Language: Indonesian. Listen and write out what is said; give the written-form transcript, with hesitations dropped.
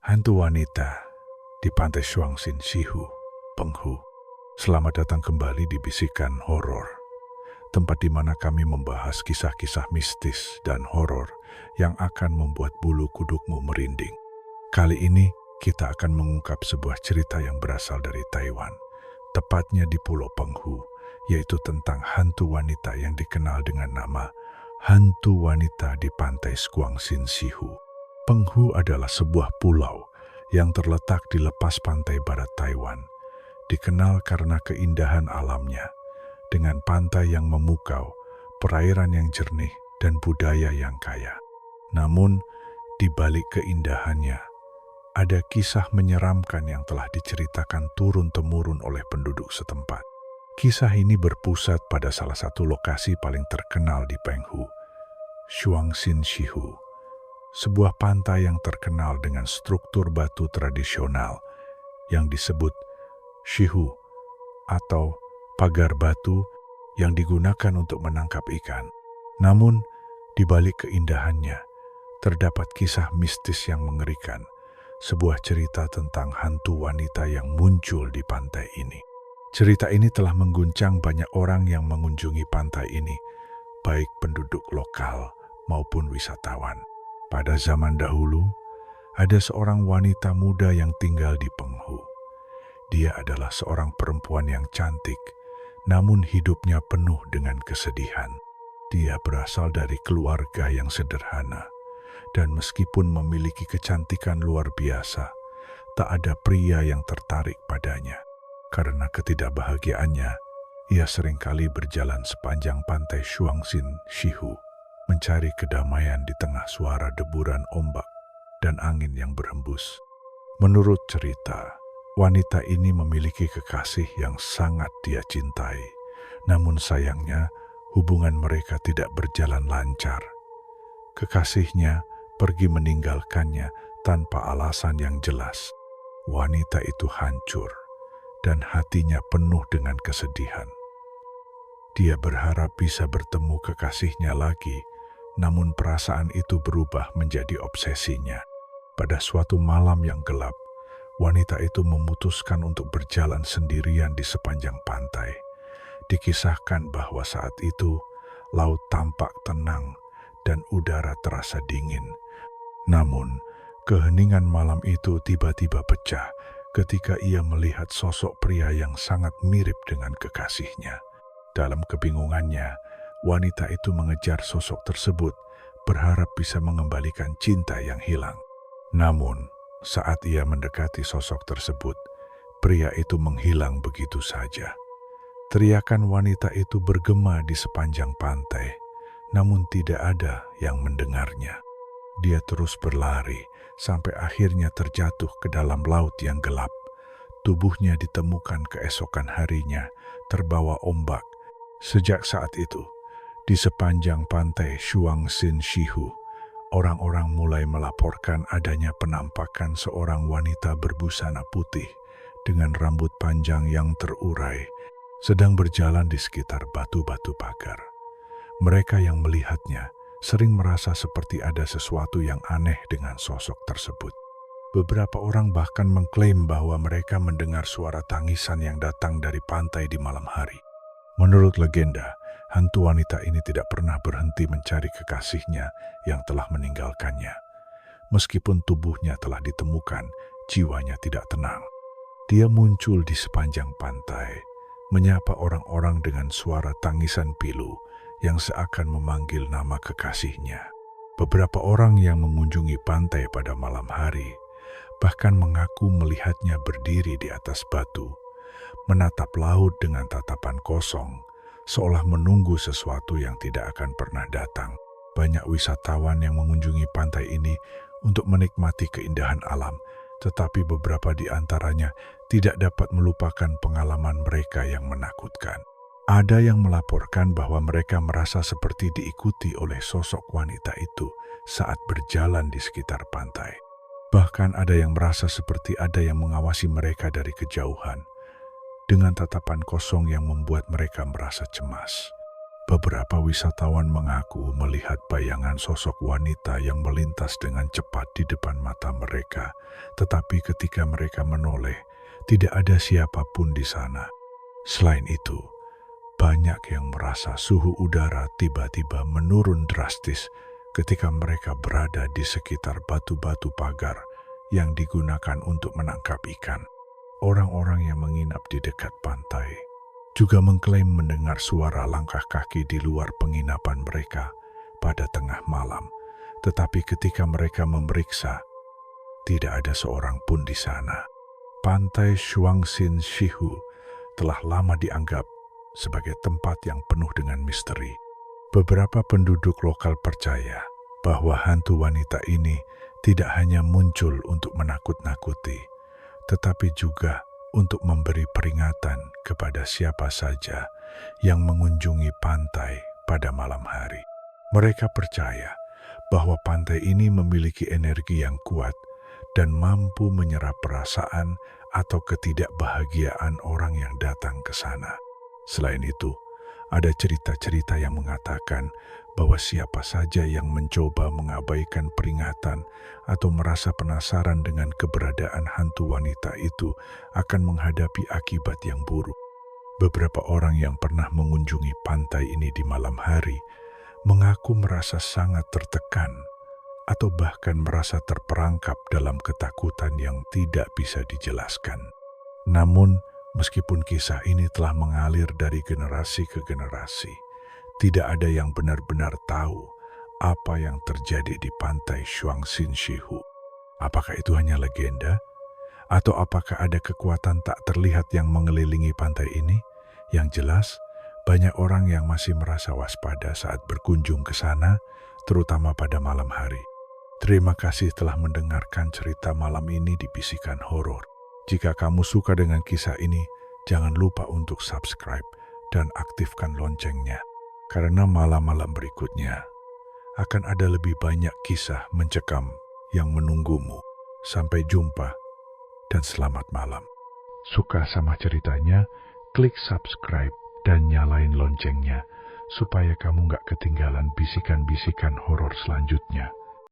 Hantu wanita di pantai Shuangxin Shihu, Penghu. Selamat datang kembali di Bisikan Horor, tempat di mana kami membahas kisah-kisah mistis dan horor yang akan membuat bulu kudukmu merinding. Kali ini kita akan mengungkap sebuah cerita yang berasal dari Taiwan, tepatnya di Pulau Penghu, yaitu tentang hantu wanita yang dikenal dengan nama Hantu Wanita di Pantai Shuangxin Shihu. Penghu adalah sebuah pulau yang terletak di lepas pantai barat Taiwan, dikenal karena keindahan alamnya, dengan pantai yang memukau, perairan yang jernih, dan budaya yang kaya. Namun, di balik keindahannya, ada kisah menyeramkan yang telah diceritakan turun-temurun oleh penduduk setempat. Kisah ini berpusat pada salah satu lokasi paling terkenal di Penghu, Shuangxin Shihu, sebuah pantai yang terkenal dengan struktur batu tradisional yang disebut Shihu atau pagar batu yang digunakan untuk menangkap ikan. Namun, di balik keindahannya, terdapat kisah mistis yang mengerikan, sebuah cerita tentang hantu wanita yang muncul di pantai ini. Cerita ini telah mengguncang banyak orang yang mengunjungi pantai ini, baik penduduk lokal maupun wisatawan. Pada zaman dahulu, ada seorang wanita muda yang tinggal di Penghu. Dia adalah seorang perempuan yang cantik, namun hidupnya penuh dengan kesedihan. Dia berasal dari keluarga yang sederhana, dan meskipun memiliki kecantikan luar biasa, tak ada pria yang tertarik padanya. Karena ketidakbahagiaannya, ia seringkali berjalan sepanjang pantai Shuangxin Shihu, mencari kedamaian di tengah suara deburan ombak dan angin yang berhembus. Menurut cerita, wanita ini memiliki kekasih yang sangat dia cintai. Namun sayangnya, hubungan mereka tidak berjalan lancar. Kekasihnya pergi meninggalkannya tanpa alasan yang jelas. Wanita itu hancur dan hatinya penuh dengan kesedihan. Dia berharap bisa bertemu kekasihnya lagi, namun perasaan itu berubah menjadi obsesinya. Pada suatu malam yang gelap, wanita itu memutuskan untuk berjalan sendirian di sepanjang pantai. Dikisahkan bahwa saat itu, laut tampak tenang dan udara terasa dingin. Namun, keheningan malam itu tiba-tiba pecah ketika ia melihat sosok pria yang sangat mirip dengan kekasihnya. Dalam kebingungannya, wanita itu mengejar sosok tersebut, berharap bisa mengembalikan cinta yang hilang. Namun, saat ia mendekati sosok tersebut, pria itu menghilang begitu saja. Teriakan wanita itu bergema di sepanjang pantai, namun tidak ada yang mendengarnya. Dia terus berlari sampai akhirnya terjatuh ke dalam laut yang gelap. Tubuhnya ditemukan keesokan harinya, terbawa ombak. Sejak saat itu, di sepanjang pantai Shuangxin Shihu, orang-orang mulai melaporkan adanya penampakan seorang wanita berbusana putih dengan rambut panjang yang terurai, sedang berjalan di sekitar batu-batu pagar. Mereka yang melihatnya sering merasa seperti ada sesuatu yang aneh dengan sosok tersebut. Beberapa orang bahkan mengklaim bahwa mereka mendengar suara tangisan yang datang dari pantai di malam hari. Menurut legenda, hantu wanita ini tidak pernah berhenti mencari kekasihnya yang telah meninggalkannya. Meskipun tubuhnya telah ditemukan, jiwanya tidak tenang. Dia muncul di sepanjang pantai, menyapa orang-orang dengan suara tangisan pilu yang seakan memanggil nama kekasihnya. Beberapa orang yang mengunjungi pantai pada malam hari bahkan mengaku melihatnya berdiri di atas batu, menatap laut dengan tatapan kosong, seolah menunggu sesuatu yang tidak akan pernah datang. Banyak wisatawan yang mengunjungi pantai ini untuk menikmati keindahan alam, tetapi beberapa di antaranya tidak dapat melupakan pengalaman mereka yang menakutkan. Ada yang melaporkan bahwa mereka merasa seperti diikuti oleh sosok wanita itu saat berjalan di sekitar pantai. Bahkan ada yang merasa seperti ada yang mengawasi mereka dari kejauhan, dengan tatapan kosong yang membuat mereka merasa cemas. Beberapa wisatawan mengaku melihat bayangan sosok wanita yang melintas dengan cepat di depan mata mereka, tetapi ketika mereka menoleh, tidak ada siapapun di sana. Selain itu, banyak yang merasa suhu udara tiba-tiba menurun drastis ketika mereka berada di sekitar batu-batu pagar yang digunakan untuk menangkap ikan. Orang-orang yang menginap di dekat pantai juga mengklaim mendengar suara langkah kaki di luar penginapan mereka pada tengah malam. Tetapi ketika mereka memeriksa, tidak ada seorang pun di sana. Pantai Shuangxin Shihu telah lama dianggap sebagai tempat yang penuh dengan misteri. Beberapa penduduk lokal percaya bahwa hantu wanita ini tidak hanya muncul untuk menakut-nakuti, tetapi juga untuk memberi peringatan kepada siapa saja yang mengunjungi pantai pada malam hari. Mereka percaya bahwa pantai ini memiliki energi yang kuat dan mampu menyerap perasaan atau ketidakbahagiaan orang yang datang ke sana. Selain itu, ada cerita-cerita yang mengatakan bahwa siapa saja yang mencoba mengabaikan peringatan atau merasa penasaran dengan keberadaan hantu wanita itu akan menghadapi akibat yang buruk. Beberapa orang yang pernah mengunjungi pantai ini di malam hari mengaku merasa sangat tertekan atau bahkan merasa terperangkap dalam ketakutan yang tidak bisa dijelaskan. Namun, meskipun kisah ini telah mengalir dari generasi ke generasi, tidak ada yang benar-benar tahu apa yang terjadi di pantai Shuangxin Shihu. Apakah itu hanya legenda? Atau apakah ada kekuatan tak terlihat yang mengelilingi pantai ini? Yang jelas, banyak orang yang masih merasa waspada saat berkunjung ke sana, terutama pada malam hari. Terima kasih telah mendengarkan cerita malam ini di Bisikan Horor. Jika kamu suka dengan kisah ini, jangan lupa untuk subscribe dan aktifkan loncengnya. Karena malam-malam berikutnya akan ada lebih banyak kisah mencekam yang menunggumu. Sampai jumpa dan selamat malam. Suka sama ceritanya? Klik subscribe dan nyalain loncengnya supaya kamu gak ketinggalan bisikan-bisikan horor selanjutnya.